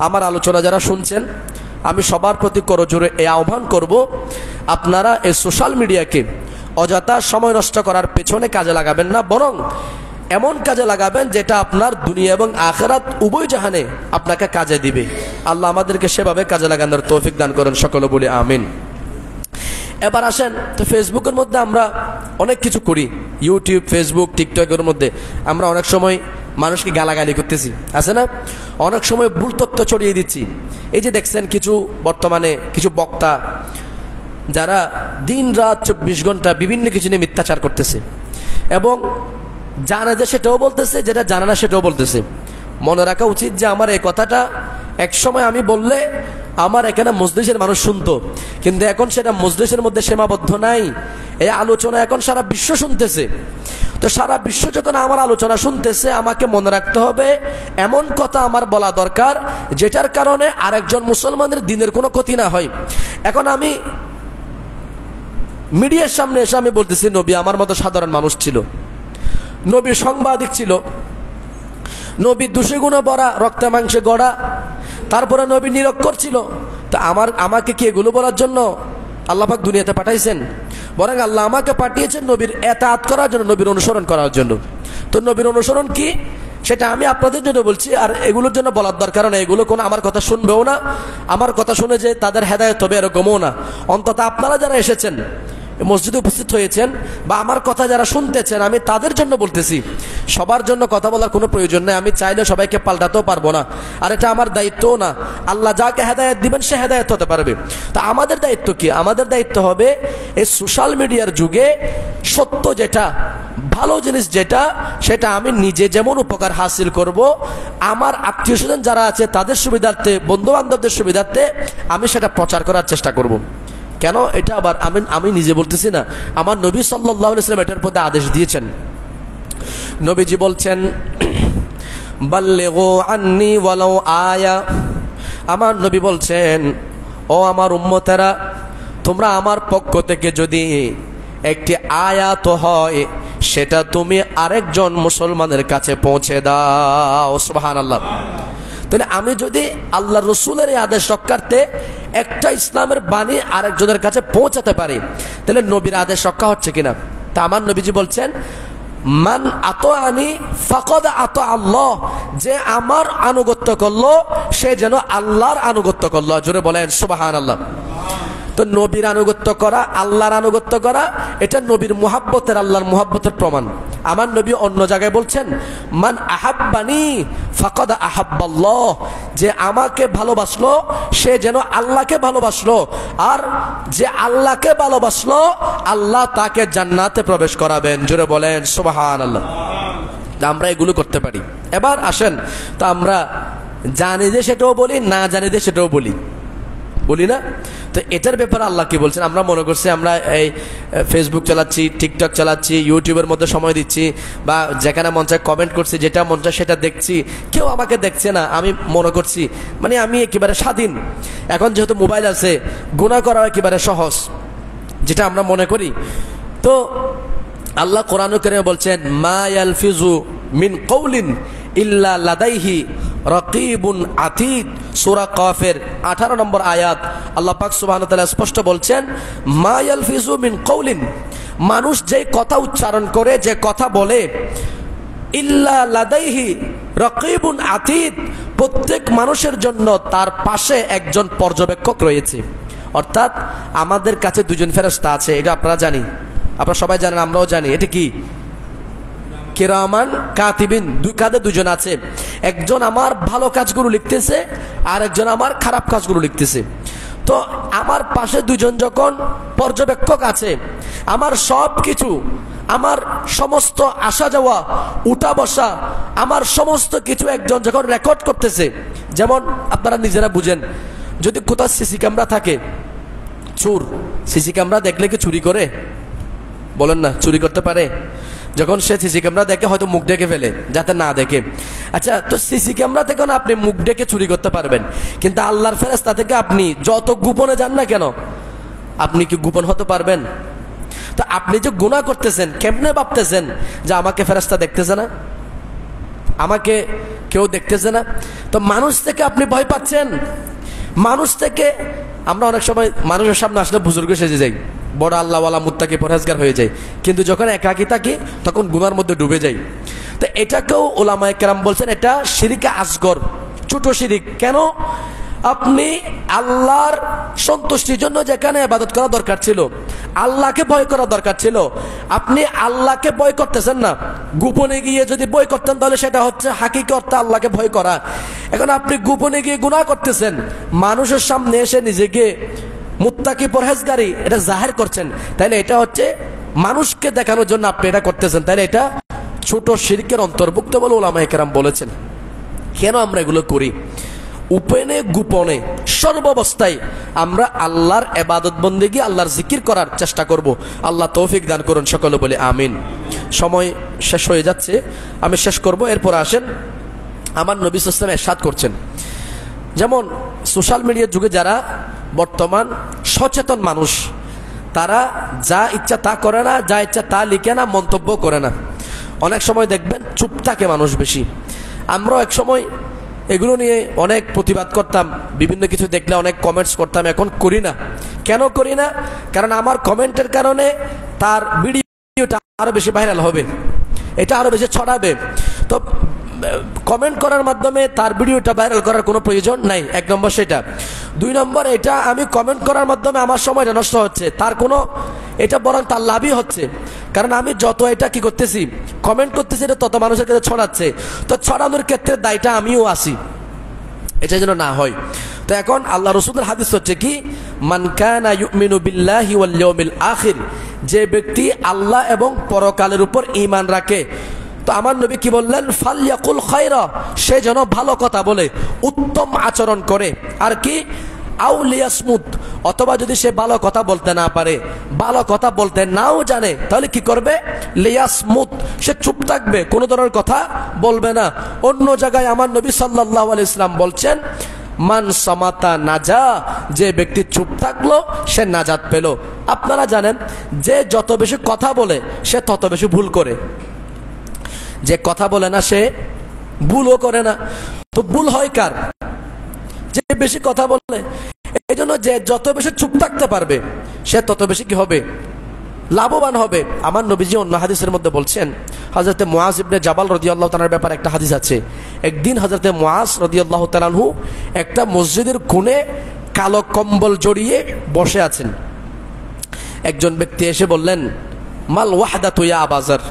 [SPEAKER 1] আমার আলোচনা যারা শুনছেন, আমি সবার প্রতি করজোরে এই আহ্বান করব, আপনারা এই সোশ্যাল মিডিয়াকে অযথা সময় নষ্ট করার পেছনে কাজে লাগাবেন না, বরং এমন কাজে লাগাবেন যেটা আপনার দুনিয়া এবং আখিরাত উভয় জাহানে আপনাকে কাজে দিবে। আল্লাহ আমাদেরকে সেভাবে কাজে লাগানোর তৌফিক দান করেন, সকলে বলি আমিন। এবার আসেন, তো ফেসবুকের মধ্যে আমরা অনেক কিছু করি, ইউটিউব, ফেসবুক, টিকটকের মধ্যে আমরা অনেক সময় মানুষকে গালাগালি করতেছি, আছে না? অনেক সময় ভুল তথ্য ছড়িয়ে দিচ্ছি। এই যে দেখছেন কিছু বর্তমানে কিছু বক্তা যারা দিন রাত 24 ঘন্টা বিভিন্ন কিছু নিয়ে মিথ্যাচার করতেছে এবং জানে যে সেটাও বলতেছে, যেটা জানে না সেটাও বলতেছে। মনে রাখা উচিত যে আমার এই কথাটা এক সময় আমি বললে আমার এখানে মজলিসের মানুষ শুনতো, কিন্তু এখন সেটা মজলিসের মধ্যে সীমাবদ্ধ নাই। এই আলোচনা এখন সারা বিশ্ব শুনতেছে। তো সারা বিশ্ব যখন আমার আলোচনা শুনতেছে, আমাকে মনে রাখতে হবে এমন কথা আমার বলা দরকার যেটার কারণে আরেকজন মুসলমানের দিনের কোনো ক্ষতি না হয়। এখন আমি মিডিয়ার সামনে এসে আমি বলতেছি নবী আমার মতো সাধারণ মানুষ ছিল, নবী সাংবাদিক ছিল, নবী দোষে গুণে ভরা, রক্তে মাংসে গড়া, তারপরে নবী নিরক্ষর ছিল। তা আমাকে কি এগুলো বলার জন্য আল্লাহ পাক দুনিয়াতে পাঠাইছেন? বরং আল্লাহ আমাকে পাঠিয়েছেন নবীর ইতাআত করার জন্য, নবীর অনুসরণ করার জন্য। তো নবীর অনুসরণ কি সেটা আমি আপনাদের জন্য বলছি, আর এগুলোর জন্য বলার দরকার না। এগুলো কোনো আমার কথা শুনবেও না, আমার কথা শুনে যে তাদের হেদায়েত হবে এরকমও না। অন্তত আপনারা যারা এসেছেন, মসজিদে উপস্থিত হয়েছেন বা আমার কথা যারা শুনতেছেন, আমি তাদের জন্য বলতেছি। সবার জন্য কথা বলার কোনো প্রয়োজন নেই, আমি চাইলে সবাইকে পাল্টাতেও পারবো না, আর এটা আমার দায়িত্বও না। আল্লাহ যাকে হেদায়েত দিবেন সে হেদায়েত হতে পারবে। তা আমাদের দায়িত্ব কি? আমাদের দায়িত্ব হবে এই সোশ্যাল মিডিয়ার যুগে সত্য যেটা, ভালো জিনিস যেটা, সেটা আমি নিজে যেমন উপকার হাসিল করব, আমার আত্মীয় স্বজন যারা আছে তাদের সুবিধার্থে, বন্ধু বান্ধবদের সুবিধার্থে আমি সেটা প্রচার করার চেষ্টা করব। কেন? এটা আবার আমি নিজে বলতেছি না, আমার নবী সাল্লাল্লাহু আলাইহি ওয়াসাল্লাম এটার প্রতি আদেশ দিয়েছেন। নবীজি বলছেন বাল্লিগু আন্নি ওয়ালাউ আয়া। আমার নবী বলছেন, ও আমার উম্মতেরা, তোমরা আমার পক্ষ থেকে যদি একটি আয়াত হয় সেটা তুমি আরেকজন মুসলমানের কাছে পৌঁছে দাও। সুবহানাল্লাহ। তাহলে আমি যদি আল্লাহ রসুলের এই আদেশ রক্ষার্থে একটা ইসলামের বাণী আরেকজনের কাছে পৌঁছাতে পারি, তাহলে নবীর আদেশ রক্ষা হচ্ছে কিনা? তা আমার নবীজি বলছেন মান আতাআনি ফাকাদ আতা আল্লাহ, যে আমার আনুগত্য করলো সে যেন আল্লাহর আনুগত্য করলো। জোরে বলেন সুবহানাল্লাহ। তো নবীর আনুগত্য করা, আল্লাহর আনুগত্য করা, এটা নবীর মুহাব্বতের, আল্লাহর মুহাব্বতের প্রমাণ। আমার নবী অন্য জায়গায় বলছেন মান আহাব্বানি ফাকাদ আহাব্বাল্লাহ, যে আমাকে ভালোবাসলো সে যেন আল্লাহকে ভালোবাসলো, আর যে আল্লাহকে ভালোবাসলো আল্লাহ তাকে জান্নাতে প্রবেশ করাবেন। জোরে বলেন সুবহানাল্লাহ। আমরা এগুলো করতে পারি। এবার আসেন, তো আমরা জানি যে সেটাও বলি, না জানি যে সেটাও বলি না? তো এটার ব্যাপারে আল্লাহ কি বলছেন? আমরা মনে করছি আমরা এই ফেসবুক চালাচ্ছি, টিকটক চালাচ্ছি, ইউটিউবের মধ্যে সময় দিচ্ছি, বা যেখানে মন চায় কমেন্ট করছি, যেটা মন চায় সেটা দেখছি, কেউ আমাকে দেখছে না, আমি মনে করছি মানে আমি একেবারে স্বাধীন। এখন যেহেতু মোবাইল আছে, গুনাহ করা একেবারে সহজ, যেটা আমরা মনে করি। তো আল্লাহ কোরআনুল কারীমে বলছেন মা ইয়ালফিজু মিন কওলিন ইল্লা লাদাইহি রাকিবুন আতীদ। সূরা কাফের 18 নম্বর আয়াত আল্লাহ পাক সুবহানাহু ওয়া তাআলা স্পষ্ট বলছেন মা ইয়ালফিজু মিন কওলিন, মানুষ যে কথা উচ্চারণ করে, যে কথা বলে, ইল্লা লাদাইহি রাকিবুন আতীদ, প্রত্যেক মানুষের জন্য তার পাশে একজন পর্যবেক্ষক রয়েছে। অর্থাৎ আমাদের কাছে দুজন ফেরেশতা আছে, এটা আপনারা জানি, আপনারা সবাই জানেন, আমরাও জানি। এটা কি? কিরামান কাতিবিন। দুই কাঁধে দুজন আছে, একজন আমার ভালো কাজগুলো লিখতেছে আর একজন আমার খারাপ কাজগুলো লিখতেছে। তো আমার পাশে দুজন যখন পর্যবেক্ষক আছে, আমার সব কিছু, আমার সমস্ত আসা যাওয়া, উঠা বসা, আমার সমস্ত কিছু একজন যখন রেকর্ড করতেছে, যেমন আপনারা নিজেরা বুঝেন, যদি কোথাও সিসি ক্যামেরা থাকে, চোর সিসি ক্যামেরা দেখলে কি চুরি করে? বলেন না, চুরি করতে পারে? যখন সে সিসি ক্যামেরা দেখে হয়তো মুখ ডেকে ফেলে যাতে না দেখে। আচ্ছা, তো সিসি ক্যামেরা থেকে না আপনি মুখ ডেকে চুরি করতে পারবেন, কিন্তু আল্লাহর ফেরেশতা থেকে আপনি যত গোপনে যান না কেন, আপনি কি গোপন হতে পারবেন? তো আপনি যে গুনাহ করতেছেন, কেমনে ভাবতেছেন যে আমাকে ফেরেশতা দেখতেছে না, আমাকে কেউ দেখতেছে না? তো মানুষ থেকে আপনি ভয় পাচ্ছেন। মানুষ থেকে আমরা অনেক সময় মানুষের সামনে আসলে বুজুর্গ সেজে যাই, বড় আল্লাহওয়ালা মুত্তাকি পরহেজগার হয়ে যায়, কিন্তু যখন একাকী থাকি তখন গুনার মধ্যে ডুবে যাই। তো এটাকেও উলামায়ে কেরাম বলছেন এটা শিরকে আসগর, ছোট শিরিক। কেন? আপনি আল্লাহর সন্তুষ্টির জন্য যেখানে ইবাদত করা দরকার ছিল, আল্লাহকে ভয় করা দরকার ছিল, আপনি আল্লাহকে ভয় করতেছেন না। গোপনে গিয়ে যদি ভয় করতেন তাহলে সেটা হচ্ছে হাকিকি অর্থে আল্লাহকে ভয় করা। এখন আপনি গোপনে গিয়ে গুনাহ করতেছেন, মানুষের সামনে এসে নিজেকে মুত্তাকি পরহেজগারি এটা জাহির করছেন, তাইলে এটা হচ্ছে মানুষকে দেখানোর জন্য আপনি এটা করতেছেন, তাইলে এটা ছোট শিরকের অন্তর্ভুক্ত বলে উলামায়ে কেরাম বলেছেন। কেন আমরা এগুলো করি? উপেনে গোপনে সর্বাবস্থায় আমরা আল্লাহর ইবাদত বন্দেগী, আল্লাহর জিকির করার চেষ্টা করব। আল্লাহ তৌফিক দান করুন, সকলে বলে আমিন। সময় শেষ হয়ে যাচ্ছে, আমি শেষ করব। এরপর আসেন, আমার নবী সাল্লাল্লাহু আলাইহি ওয়াসাল্লাম ইরশাদ করছেন, যেমন সোশ্যাল মিডিয়ার যুগে যারা বর্তমান সচেতন মানুষ, তারা যা ইচ্ছা তা করে না, যা ইচ্ছা তা লিখে না, মন্তব্য করে না। অনেক সময় দেখবেন চুপ থাকে মানুষ বেশি। আমরাও এক সময় এগুলো নিয়ে অনেক প্রতিবাদ করতাম, বিভিন্ন কিছু দেখলে অনেক কমেন্টস করতাম, এখন করি না। কেন করি না? কারণ আমার কমেন্টের কারণে তার ভিডিওটা আরো বেশি ভাইরাল হবে, এটা আরো বেশি ছড়াবে। তো কমেন্ট করার মাধ্যমে তার ভিডিওটা ভাইরাল করার কোনো প্রয়োজন নাই, এক নম্বর সেটা। দুই নম্বর, এটা আমি কমেন্ট করার মাধ্যমে আমার সময়টা নষ্ট হচ্ছে, তার কোনো, এটা বরং তার লাভই হচ্ছে। কারণ আমি যত এটা কি করতেছি, কমেন্ট করতেছি, এটা তত মানুষের কাছে ছড়াচ্ছে। তো ছড়ানোর ক্ষেত্রে দায়টা আমিও আসি, এটা যেন না হয়। তো এখন আল্লাহ রাসূলের হাদিস হচ্ছে কি, মান কানা ইউমিনু বিল্লাহি ওয়াল ইয়াউমিল আখির, যে ব্যক্তি আল্লাহ এবং পরকালের উপর ঈমান রাখে, তো আমার নবী কি বললেন, ফালইয়াকুল খায়রা, সে যেন ভালো কথা বলে, উত্তম আচরণ করে। আর কি, আও লিয়াসমুত, অথবা যদি সে ভালো কথা বলতে না পারে, ভালো কথা বলতে নাও জানে, তাহলে কি করবে, লিয়াসমুত, সে চুপ থাকবে, কোনো ধরনের কথা বলবে না। অন্য জায়গায় আমার নবী সাল্লাল্লাহু আলাইহি ওয়াসাল্লাম বলছেন, মান সামাতা নাজা, যে ব্যক্তি চুপ থাকলো সে নাজাত পেল। আপনারা জানেন যে যত বেশি কথা বলে সে তত বেশি ভুল করে, যে কথা বলে না সে ভুলও করে না। তো ভুল হয় কার? যে বেশি কথা বলে। এই জন্য যে যত বেশি চুপ থাকতে পারবে সে তত বেশি কি হবে, লাভবান হবে। আমার নবীজি অন্য হাদিসের মধ্যে বলছেন, হযরতে মুআজ ইবনে জাবাল রাদিয়াল্লাহু তাআলার ব্যাপারে একটা হাদিস আছে। একদিন হযরতে মুআজ রাদিয়াল্লাহু তাআলা আনহু একটা মসজিদের কোণে কালো কম্বল জড়িয়ে বসে আছেন। একজন ব্যক্তি এসে বললেন, মাল ওয়াহদাতু ইয়া আবাজার,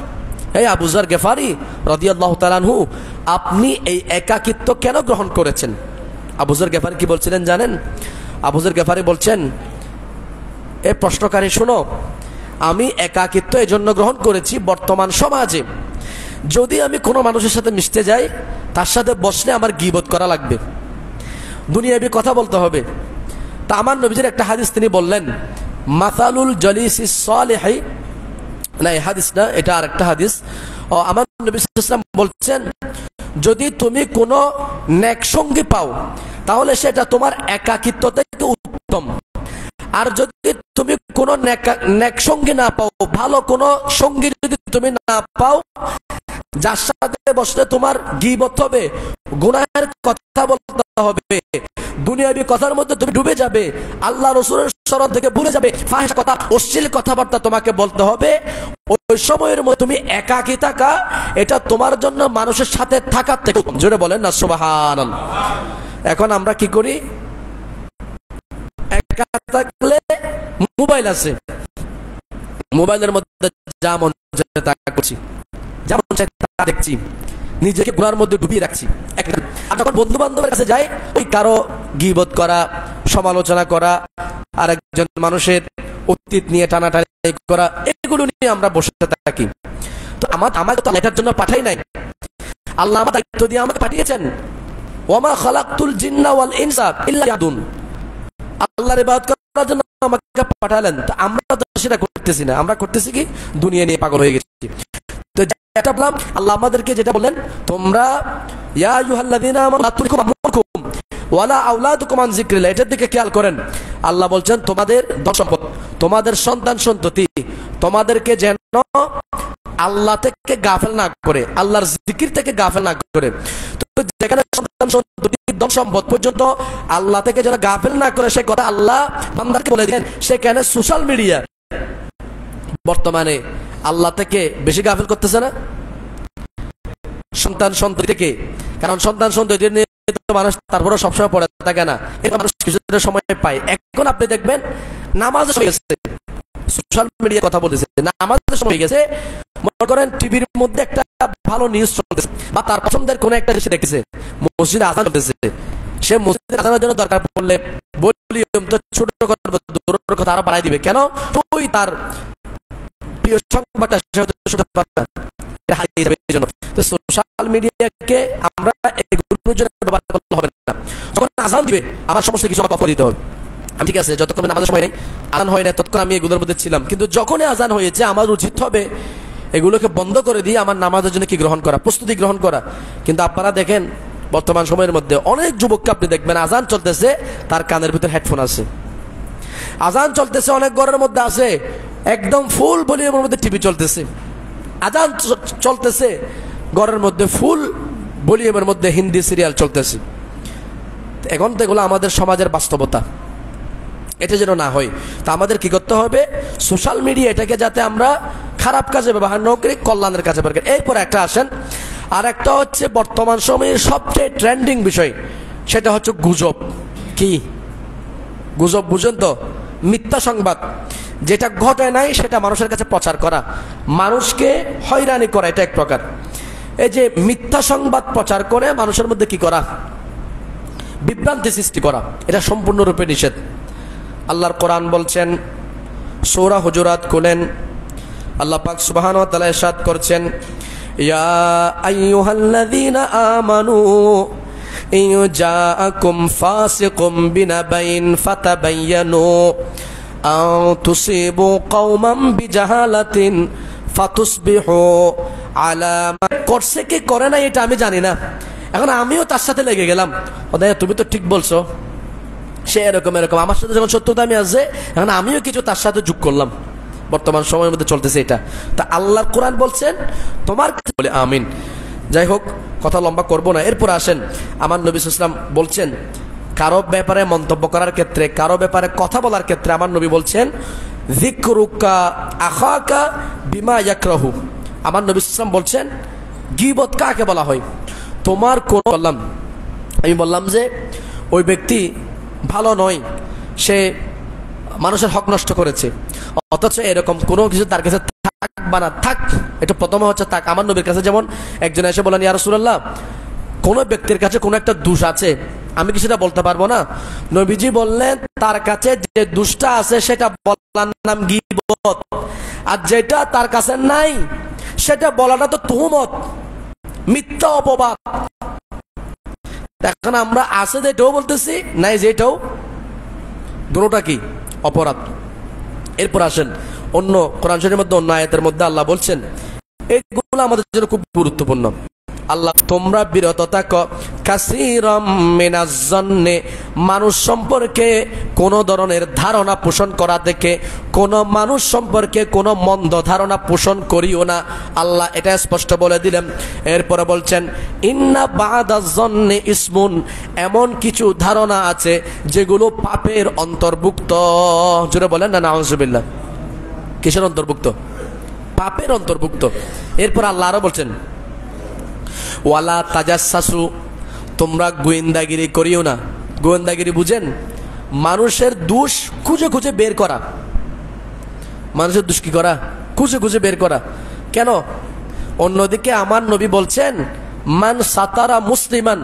[SPEAKER 1] এই আবু যার গেফারি রাদিয়াল্লাহু তাআলা আনহু, আপনি এই একাকিত্ব কেন গ্রহণ করেছেন? আবু যার গেফারি কি বলছিলেন জানেন? আবু যার গেফারি বলছেন, এ প্রশ্নকারী শোনো, আমি একাকিত্ব এই জন্য গ্রহণ করেছি, বর্তমান সমাজে যদি আমি কোনো মানুষের সাথে মিশতে যাই, তার সাথে বসলে আমার গীবত করা লাগবে, দুনিয়াবি কথা বলতে হবে। তা আমার নবীজির একটা হাদিস তিনি বললেন, মাসালুল জলিসিস সালিহি, না এই হাদিস না, এটা আর একটা হাদিস। আমার নবী সাল্লাল্লাহু আলাইহি ওয়াসাল্লাম বলছেন, যদি তুমি কোনো নেক সঙ্গী পাও তাহলে সেটা তোমার একাকিত্ব থেকে উত্তম। আর যদি তুমি কোনো নেক সঙ্গী না পাও, ভালো কোনো সঙ্গী যদি তুমি না পাও, যার সাথে বসলে তোমার গীবত হবে, গুনাহের কথা বলতে হবে, দুনিয়াবি কথার মধ্যে তুমি ডুবে যাবে, আল্লাহ রাসূলের শরণ থেকে ভুলে যাবে, ফাহিশ কথা, অশ্লীল কথাবার্তা তোমাকে বলতে হবে, ওই সময়ের মধ্যে তুমি একাকী থাকা, এটা তোমার জন্য মানুষের সাথে থাকার থেকে উত্তম। জোরে বলেন না সুবহানাল্লাহ। এখন আমরা কি করি, একা থাকলে মোবাইল আছে, মোবাইলের মধ্যে যা মন চায় তা করছি, যা মন চায় তা দেখছি, নিজেকে গুনার মধ্যে ডুবিয়ে রাখছি। আর যখন বন্ধু বান্ধবের কাছে যাই, ওই কারো গীবত করা, সমালোচনা করা, আর একজন মানুষের অতীত নিয়ে টানাটানি করা, এগুলো নিয়ে আমরা বসে থাকি। তো আমাকে তো এটার জন্য পাঠাই নাই, আল্লাহ আমার দায়িত্ব দিয়ে আমাকে পাঠিয়েছেন, ওয়ামা খালাকতুল জিন্না ওয়াল ইনসা ইল্লা লিয়াবুদুন, আল্লাহর ইবাদত করার জন্য আমাকে পাঠালেন। তো আমরা তো সেটা করতেছি না, আমরা করতেছি কি, দুনিয়া নিয়ে পাগল হয়ে গেছি। তো যেটা বললাম, আল্লাহ আমাদেরকে যেটা বলেন, তোমরা ইয়া আইয়ুহাল্লাযীনা আমানু লা তুলহিকুম আমওয়ালুকুম ওয়ালা আওলাদুকুম আন যিকরিল্লাহ, এটার দিকে খেয়াল করেন। আল্লাহ বলছেন, তোমাদের ধন সম্পদ, তোমাদের সন্তান সন্ততি, তোমাদেরকে যেন আল্লাহ থেকে গাফেল না করে, আল্লাহর জিকির থেকে গাফেল না করে। তো যেখানে সন্তান সন্ততি, ধন সম্পদ পর্যন্ত আল্লাহ থেকে যেন গাফেল না করে, সে কথা আল্লাহ বান্দাকে বলে দেন। সেখানে সোশ্যাল মিডিয়া বর্তমানে আল্লাহ থেকে বেশি গাফেল করতেছে না? সন্তান সন্ততি থেকে, কারণ সন্তান সন্ততি নিয়ে মানুষ তারপরে সবসময় পড়ে থাকে না, মানুষ কিছুটা সময় পায়। এখন আপনি দেখবেন নামাজের সময় গেছে, সোশ্যাল মিডিয়া কথা বলতেছে, নামাজের সময় গেছে, মনে করেন টিভির মধ্যে একটা ভালো নিউজ চলতেছে বা তার পছন্দের কোন একটা জিনিস দেখতেছে, মসজিদে আযান চলতেছে, সে মসজিদে আযানের জন্য দরকার পড়লে ভলিউম তো ছোট করে কথা আরো বাড়াই দিবে, কেন ওই তার প্রিয় সংবাদটা শুনতে পারবে না, হারিয়ে যাবে। এই জন্য তো সোশ্যাল মিডিয়াকে আমরা এগুলোর জন্য ব্যবহার করতে হবে না। যখন আযান দিবে আমার সমস্ত কিছু অফ করে দিতে হবে। আমি ঠিক আছে, যতক্ষণ নামাজের সময় নেই, আযান হয় না, ততক্ষণ আমি এগুলোর মধ্যে ছিলাম, কিন্তু যখনই আযান হয়েছে আমার উচিত হবে এগুলোকে বন্ধ করে দিয়ে আমার নামাজের জন্য কি গ্রহণ করা, প্রস্তুতি গ্রহণ করা। কিন্তু আপনারা দেখেন বর্তমান সময়ের মধ্যে অনেক যুবককে আপনি দেখবেন আযান চলতেছে, তার কানের ভিতরে হেডফোন আছে, আযান চলতেছে, অনেক ঘরের মধ্যে আছে একদম ফুল ভলিউমের মধ্যে টিভি চলতেছে, আযান চলতেছে ঘরের মধ্যে ফুল ভলিউমের মধ্যে হিন্দি সিরিয়াল চলতেছে। এখন তো এগুলো আমাদের সমাজের বাস্তবতা, এটা যেন না হয়। তা আমাদের কি করতে হবে, সোশ্যাল মিডিয়া এটাকে যাতে আমরা খারাপ কাজে ব্যবহার না করি, কল্যাণের কাজে ব্যবহার করি। এরপর একটা আসেন, আর একটা হচ্ছে বর্তমান সময়ের সবচেয়ে ট্রেন্ডিং বিষয়, সেটা হচ্ছে গুজব। কি গুজব বুঝেন তো? মিথ্যা সংবাদ, যেটা ঘটে নাই সেটা মানুষের কাছে প্রচার করা, মানুষকে হয়রানি করা, এটা এক প্রকার। এই যে মিথ্যা সংবাদ প্রচার করে মানুষের মধ্যে কি করা, বিভ্রান্তি সৃষ্টি করা, এটা সম্পূর্ণরূপে নিষেধ। আল্লাহর কোরআন বলছেন, সূরা হুজুরাত খুলেন, আল্লাহ পাক সুবহানাহু ওয়া তাআলা ইরশাদ করছেন, ইয়া আইয়ুহাল্লাযীনা আমানু ইন জাআকুম ফাসিকুম বিনাবাইন ফাতাবায়ানু আও তুসিবু কওমান বিজাহালাতিন ফাতুসবিহু আলা মা করছে কি করে না এটা আমি জানি না, এখন আমিও তার সাথে লেগে গেলাম, তুমি তো ঠিক বলছো, সে এরকম এরকম, আমার সাথে যখন সত্যতা আমি আসছে, এখন আমিও কিছু তার সাথে যোগ করলাম। বর্তমান সময়ের মধ্যে চলতেছে এটা। তা আল্লাহর কোরআন বলছেন তোমার কাছে বলে আমিন। যাই হোক, কথা লম্বা করব না। এরপর আসেন, আমার নবী সাল্লাল্লাহু আলাইহি ওয়াসাল্লাম বলছেন কারো ব্যাপারে মন্তব্য করার ক্ষেত্রে, কারো ব্যাপারে কথা বলার ক্ষেত্রে আমার নবী বলছেন যিকরুকা আখাকা বিমা ইয়াকরাহু। আমার নবী সাল্লাল্লাহু আলাইহি ওয়াসাল্লাম বলছেন গীবত কাকে বলা হয়, তোমার কোন বললাম, আমি বললাম যে ওই ব্যক্তি ভালো নয়, সে মানুষের হক নষ্ট করেছে, অথচ এরকম কোনো কিছু তার কাছে থাক বা না থাক, এটা প্রথমে হচ্ছে থাক। আমার নবীর কাছে যেমন একজন এসে বলেন, ইয়া রাসূলুল্লাহ, কোনো ব্যক্তির কাছে কোনো একটা দোষ আছে, আমি কি সেটা বলতে পারবো না? নবীজি বললেন তার কাছে যে দোষটা আছে সেটা বলার নাম গীবত, আর যেটা তার কাছে নাই সেটা বলাটা তো তুহমত, মিথ্যা অপবাদ। এখন আমরা আছে যেটাও বলতেছি, নাই যেটাও, দুটোটা কি অপরাধ। এরপর আসেন অন্য কোরআন শরীফের মধ্যে অন্য আয়াতের মধ্যে আল্লাহ বলছেন, এগুলো আমাদের জন্য খুব গুরুত্বপূর্ণ। আল্লাহ তোমরা বিরত থাকো কাসীরাম মিনাজ জন্নে, মানুষ সম্পর্কে কোন ধরনের ধারণা পোষণ করা থেকে, কোন মানুষ সম্পর্কে কোন মন্দ ধারণা পোষণ করিও না, আল্লাহ এটা স্পষ্ট বলে দিলেন। এরপরে বলছেন ইন্না বাদাজ জন্নে ইসমুন, এমন কিছু ধারণা আছে যেগুলো পাপের অন্তর্ভুক্ত। জোরে বলেন না নাউজুবিল্লাহ। কিসের অন্তর্ভুক্ত? পাপের অন্তর্ভুক্ত। এরপর আল্লাহ আরো বলছেন ওয়ালা তাজাসসু, তোমরা গোয়েন্দাগিরি করিও না। গোয়েন্দাগিরি বুঝেন? মানুষের দোষ খুঁজে খুঁজে বের করা, মানুষের দোষ কি করা? খুঁজে খুঁজে বের করা। কেন? অন্যদিকে আমার নবী বলছেন মান সাতারা মুসলিমান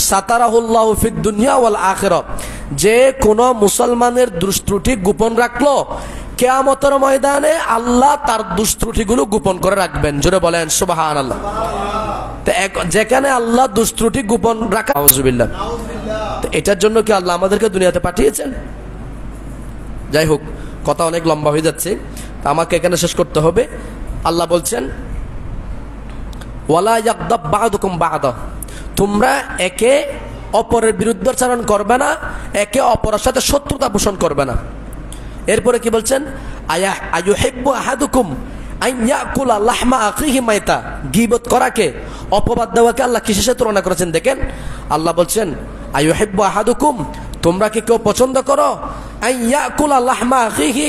[SPEAKER 1] সাতারাহুল্লাহু ফিদ দুনিয়া ওয়াল আখিরাহ, যে কোন মুসলমানের দোষ ত্রুটি গোপন রাখলো, কিয়ামতের ময়দানে আল্লাহ তার দোষ ত্রুটিগুলো গোপন করে রাখবেন। জোরে বলেন সুবহানাল্লাহ। যেখানে আল্লাহ দোষ ত্রুটি গোপন রাখা, নাউজুবিল্লাহ, এটার জন্য কি আল্লাহ আমাদেরকে দুনিয়াতে পাঠিয়েছেন? যাই হোক, কথা অনেক লম্বা হয়ে যাচ্ছে, আমাকে এখানে শেষ করতে হবে। আল্লাহ বলছেন ওয়ালা ইয়াগদাব বা'দুকুম বা'দা, তোমরা একে অপরের বিরুদ্ধাচরণ করবে না, একে অপরের সাথে শত্রুতা পোষণ করবে না। এরপরে কি বলছেন? আইয়ুহিব্বু আহাদুকুম আন ইয়াকুলা লাহমা আখিহি মাইতা, গীবত করাকে, অপবাদ দেওয়াকে আল্লাহ কিসের সাথে তুলনা করেছেন দেখেন। আল্লাহ বলছেন আইয়ুহিব্বু আহাদুকুম, তোমরা কি কেউ পছন্দ করো আন ইয়াকুলা লাহমা আখিহি,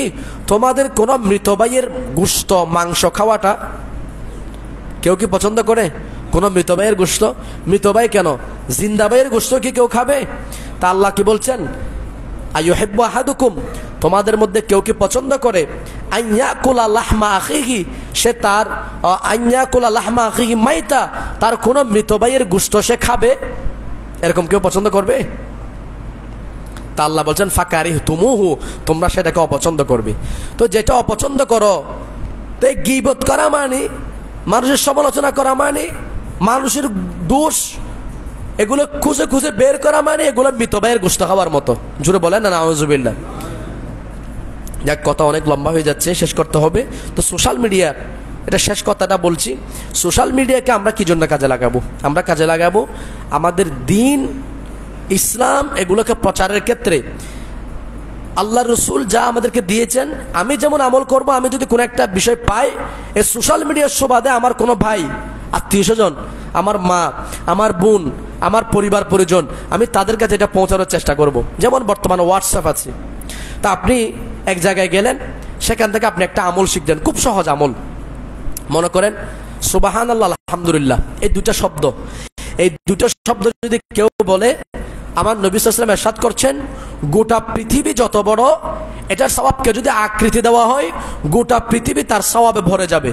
[SPEAKER 1] তোমাদের কোন মৃত ভাইয়ের গোশত মাংস খাওয়াটা কেউ কি পছন্দ করে? কোন মৃত ভাইয়ের গোশত? মৃত ভাই কেন, জিন্দা ভাইয়ের গোশত কি কেউ খাবে? তা আল্লাহ কি বলছেন, আইয়ুহিব্বু আহাদুকুম, তোমাদের মধ্যে কেউ কি পছন্দ করে আইয়াকুলা লাহমা আখিহি, সে তার আইয়াকুলা লাহমা আখিহি মাইতা, তার কোন মৃত ভাইয়ের গোশত সে খাবে? এরকম কেউ পছন্দ করবে? তা আল্লাহ বলছেন ফাকারিহতুমুহু, তোমরা সেটাকে অপছন্দ করবে। তো যেটা অপছন্দ করো, তো গীবত করা মানে, মানুষের সমালোচনা করা মানে, মানুষের দোষ এগুলো খুঁজে খুঁজে বের করা মানে, এগুলো মৃত ভাইয়ের গোশত খাওয়ার মতো। জুড়ে বলেন না নাউজুবিল্লাহ। যাক, কথা অনেক লম্বা হয়ে যাচ্ছে, শেষ করতে হবে। তো সোশ্যাল মিডিয়া, এটা শেষ কথাটা বলছি, সোশ্যাল মিডিয়াকে আমরা কি জন্য কাজে লাগাবো? আমরা কাজে লাগাবো আমাদের দিন, ইসলাম এগুলোকে প্রচারের ক্ষেত্রে। আল্লাহ রসুল যা আমাদেরকে দিয়েছেন, আমি যেমন আমল করব, আমি যদি কোনো একটা বিষয় পাই, এই সোশ্যাল মিডিয়ার সুবাদে আমার কোনো ভাই, আত্মীয় স্বজন, আমার মা, আমার বোন, আমার পরিবার পরিজন, আমি তাদের কাছে এটা পৌঁছানোর চেষ্টা করব। যেমন বর্তমানে হোয়াটসঅ্যাপ আছে, তা আপনি এক জায়গায় গেলেন, সেখান থেকে আপনি একটা আমল শিখলেন, খুব সহজ আমল। মনে করেন সুবহানাল্লাহ, আলহামদুলিল্লাহ, এই দুটো শব্দ, এই দুটো শব্দ যদি কেউ বলে, আমার নবী সাল্লাল্লাহু আলাইহি ওয়াসাল্লাম ইরশাদ করছেন, গোটা পৃথিবী যত বড়, এটার সওয়াবকে যদি আকৃতি দেওয়া হয়, গোটা পৃথিবী তার সওয়াবে ভরে যাবে।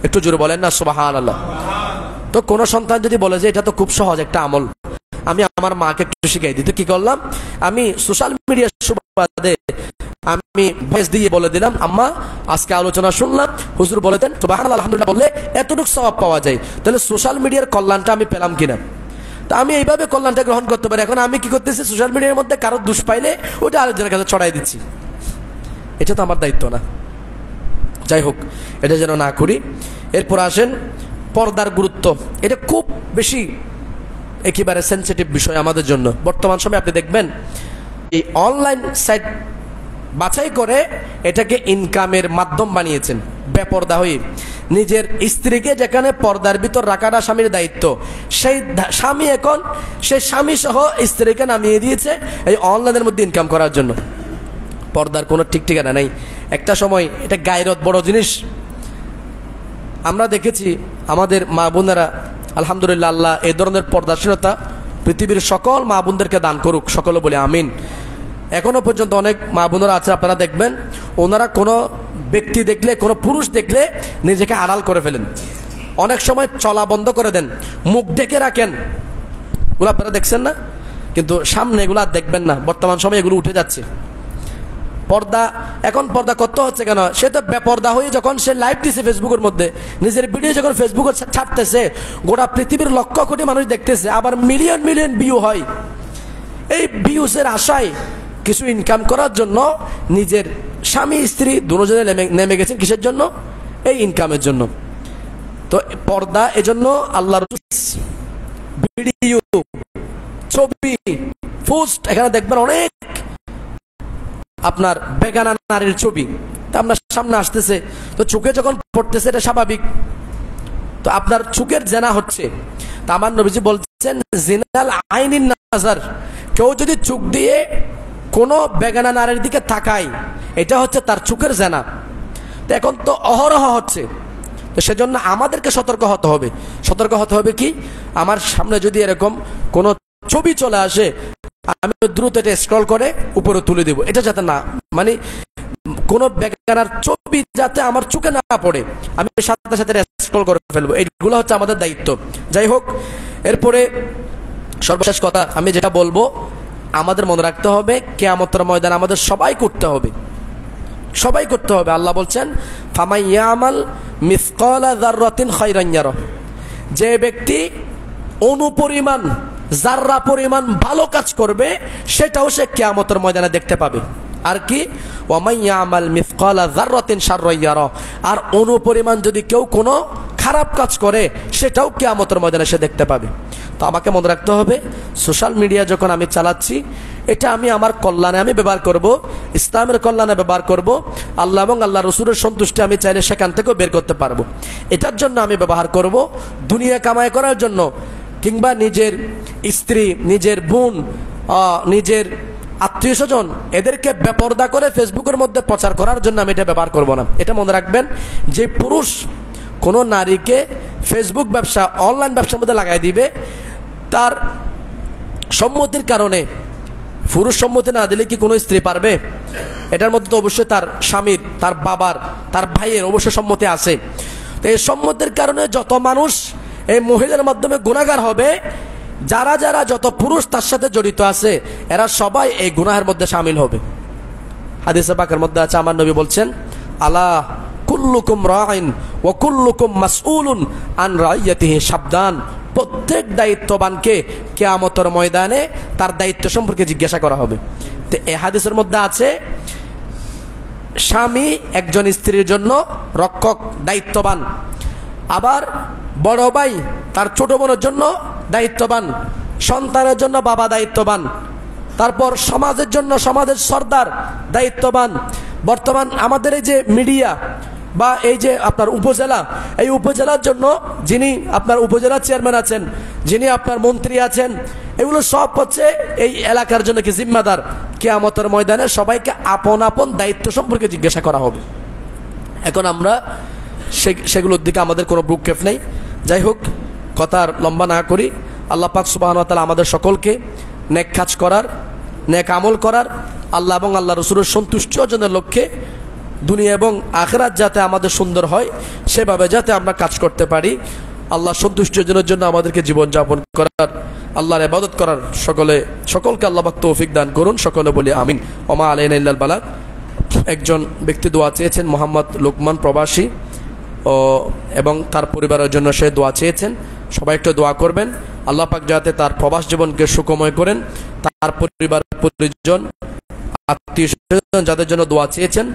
[SPEAKER 1] একটু জোরে বলেন না সুবহানাল্লাহ। তো কোন সন্তান যদি বলে যে এটা তো খুব সহজ একটা আমল, আমি আমার মাকে একটু শিখাই দিই, তো কি করলাম, আমি সোশ্যাল মিডিয়ার সুবাদে আমি ভয়েস দিয়ে বলে দিলাম, আম্মা আজকে আলোচনা শুনলাম, হুজুর বলেছেন সুবহানাল্লাহ আলহামদুলিল্লাহ বললে এতটুকু সওয়াব পাওয়া যায়, তাহলে সোশ্যাল মিডিয়ার কল্যাণটা আমি পেলাম কিনা? তা আমি এইভাবে কল্যাণটা গ্রহণ করতে পারি। এখন আমি কি করতেছি, সোশ্যাল মিডিয়ার মধ্যে কারো দোষ পাইলে ওটা আরেকজনের কাছে ছড়াই দিচ্ছি, এটা তো আমার দায়িত্ব না। যাই হোক, এটা যেন না করি। এরপর আসেন পর্দার গুরুত্ব, এটা খুব বেশি একেবারে সেন্সিটিভ বিষয় আমাদের জন্য। বর্তমান সময়ে আপনি দেখবেন এই অনলাইন সাইট বাছাই করে এটাকে ইনকামের মাধ্যম বানিয়েছেন। বেপর্দা হয়ে নিজের স্ত্রীকে যেখানে পর্দার ভিতর রাখাটা স্বামীর দায়িত্ব, সেই স্বামী এখন সেই স্বামী সহ স্ত্রীকে নামিয়ে দিয়েছে এই অনলাইনের মধ্যে ইনকাম করার জন্য। পর্দার কোনো ঠিক ঠিকানা নাই। একটা সময় এটা গায়রত বড় জিনিস। আমরা দেখেছি আমাদের মা বোনেরা, আলহামদুলিল্লাহ, আল্লাহ এই ধরনের পর্দাশীলতা পৃথিবীর সকল মা বোনদেরকে দান করুক, সকলে বলে আমিন। এখনো পর্যন্ত অনেক মা বোনেরা আছে, আপনারা দেখবেন ওনারা কোনো ব্যক্তি দেখলে, কোনো পুরুষ দেখলে নিজেকে আড়াল করে ফেলেন, অনেক সময় চলা বন্ধ করে দেন, মুখ ঢেকে রাখেন, এগুলো আপনারা দেখছেন না? কিন্তু সামনে এগুলো আর দেখবেন না, বর্তমান সময় এগুলো উঠে যাচ্ছে। পর্দা, এখন পর্দা করতে হচ্ছে কেন? সে তো বেপর্দা হয়ে যখন সে লাইভ দিছে ফেসবুকের মধ্যে, নিজের ভিডিও যখন ফেসবুকে ছাড়তেছে, গোটা পৃথিবীর লক্ষ কোটি মানুষ দেখতেছে, আবার মিলিয়ন মিলিয়ন ভিউ হয়। এই ভিউসের আশায় কিছু ইনকাম করার জন্য নিজের স্বামী স্ত্রী দুজনে নেমে গেছেন, কিসের জন্য? এই ইনকামের জন্য। তো পর্দা এজন্য আল্লাহর ভিডিও, ছবি, পোস্ট, এখানে দেখবেন অনেক আপনার বেগানা নারীর ছবি তা আপনার সামনে আসতেছে, তো চোখে যখন পড়তেছে এটা স্বাভাবিক, তো আপনার চোখের জেনা হচ্ছে। তা আমার নবীজি বলছেন জিনাল আইনিন নাজার, কেউ যদি চোখ দিয়ে কোনো বেগানা নারীর দিকে তাকায়, এটা হচ্ছে তার চোখের জেনা। তো এখন তো অহরহ হচ্ছে, তো সেজন্য আমাদেরকে সতর্ক হতে হবে। সতর্ক হতে হবে কি, আমার সামনে যদি এরকম কোনো ছবি চলে আসে, আমি দ্রুত এটা স্ক্রল করে উপরে তুলে দেব, এটা যাতে না, মানে কোন বেগানার ছবি যাতে আমার চোখে না পড়ে, আমি সাথে সাথে স্ক্রল করে ফেলবো। এইগুলো হচ্ছে আমাদের দায়িত্ব। যাই হোক, এরপরে সর্বশেষ কথা আমি যেটা বলবো, আমাদের মনে রাখতে হবে কিয়ামতের ময়দান আমাদের সবাই করতে হবে, সবাই করতে হবে। আল্লাহ বলছেন ফামান ইয়ামাল মিসকালা যাররাতিন খায়রান ইয়ারা, যে ব্যক্তি অনুপরিমাণ জাররা পরিমাণ ভালো কাজ করবে সেটাও সে কিয়ামতের ময়দানে দেখতে পাবে। আর কি, ওয়ামান ইয়ামাল মিসকালা যাররাতিন শাররান ইয়ারা, আর অনুপরিমাণ যদি কেউ কোনো খারাপ কাজ করে সেটাও কিয়ামতের ময়দানে সে দেখতে পাবে। তো আমাকে মনে রাখতে হবে, সোশ্যাল মিডিয়া যখন আমি চালাচ্ছি, এটা আমি আমার কল্যাণে আমি ব্যবহার করব, ইসলামের কল্যাণে ব্যবহার করব, আল্লাহ এবং আল্লাহ রসুলের সন্তুষ্টি আমি চাইলে সেখান থেকেও বের করতে পারবো। এটার জন্য আমি ব্যবহার করব, দুনিয়া কামাই করার জন্য কিংবা নিজের স্ত্রী, নিজের বোন, নিজের আত্মীয় স্বজন এদেরকে বেপর্দা করে ফেসবুকের মধ্যে প্রচার করার জন্য আমি এটা ব্যবহার করব না। এটা মনে রাখবেন, যে পুরুষ কোনো নারীকে ফেসবুক ব্যবসা, অনলাইন ব্যবসার মধ্যে লাগাই দিবে, তার সম্মতির কারণে, পুরুষ সম্মতি না দিলে কি কোনো স্ত্রী পারবে? এটার মধ্যে তো অবশ্যই তার স্বামীর, তার বাবার, তার ভাইয়ের অবশ্যই সম্মতি আছে। তো এই সম্মতির কারণে যত মানুষ এই মহিলার মাধ্যমে গুনাহগার হবে, যারা যারা যত পুরুষ তার সাথে জড়িত আছে, এরা সবাই এই গুনাহের মধ্যে শামিল হবে। হাদিসে পাকের মধ্যে আছে, আমার নবী বলছেন, আলা কুল্লুকুম রাইন ওয়া কুল্লুকুম মাসউলুন আন রাইয়াতিহি, সাবধান, প্রত্যেক দায়িত্ববানকে কিয়ামতের ময়দানে তার দায়িত্ব সম্পর্কে জিজ্ঞাসা করা হবে। তো এই হাদিসের মধ্যে আছে, স্বামী একজন স্ত্রীর জন্য রক্ষক, দায়িত্ববান, আবার বড় ভাই তার ছোট বোনের জন্য দায়িত্ববান, সন্তানের জন্য বাবা দায়িত্ববান, তারপর সমাজের জন্য সমাজের সর্দার দায়িত্ববান। বর্তমান আমাদের এই যে মিডিয়া বা এই যে আপনার উপজেলা, এই উপজেলার জন্য যিনি আপনার উপজেলা চেয়ারম্যান আছেন, যিনি আপনার মন্ত্রী আছেন, এগুলো সব হচ্ছে এই এলাকার জন্য কি জিম্মাদার। কিয়ামতের ময়দানে সবাইকে আপন আপন দায়িত্ব সম্পর্কে জিজ্ঞাসা করা হবে। এখন আমরা সেগুলোর দিকে আমাদের কোনো ভ্রুক্ষেপ নেই। যাই হোক, কথা আর লম্বা না করি, আল্লাহ পাক সুবহানাহু ওয়া তাআলা আমাদের সকলকে নেক কাজ করার, নেক আমল করার, আল্লাহ এবং আল্লাহ রাসূলের সন্তুষ্টি অর্জনের লক্ষ্যে দুনিয়া এবং আখিরাত যাতে আমাদের সুন্দর হয় সেভাবে যাতে আমরা কাজ করতে পারি, আল্লাহ সন্তুষ্টি অর্জনের জন্য আমাদেরকে জীবনযাপন করার, আল্লাহর ইবাদত করার সকলকে আল্লাহ পাক তৌফিক দান করুন। সকলে বলি আমিন। ওমা আলাইনা ইল্লাল বালাগ। একজন ব্যক্তি দোয়া চেয়েছেন, মোহাম্মদ লোকমান প্রবাসী, এবং তার পরিবারের জন্য সে দোয়া চেয়েছেন। সবাই একটু দোয়া করবেন, আল্লাহ পাক যাতে তার প্রবাস জীবনকে সুখময় করেন, তার পরিবার পরিজন আত্মীয় স্বজন যাদের জন্য দোয়া চেয়েছেন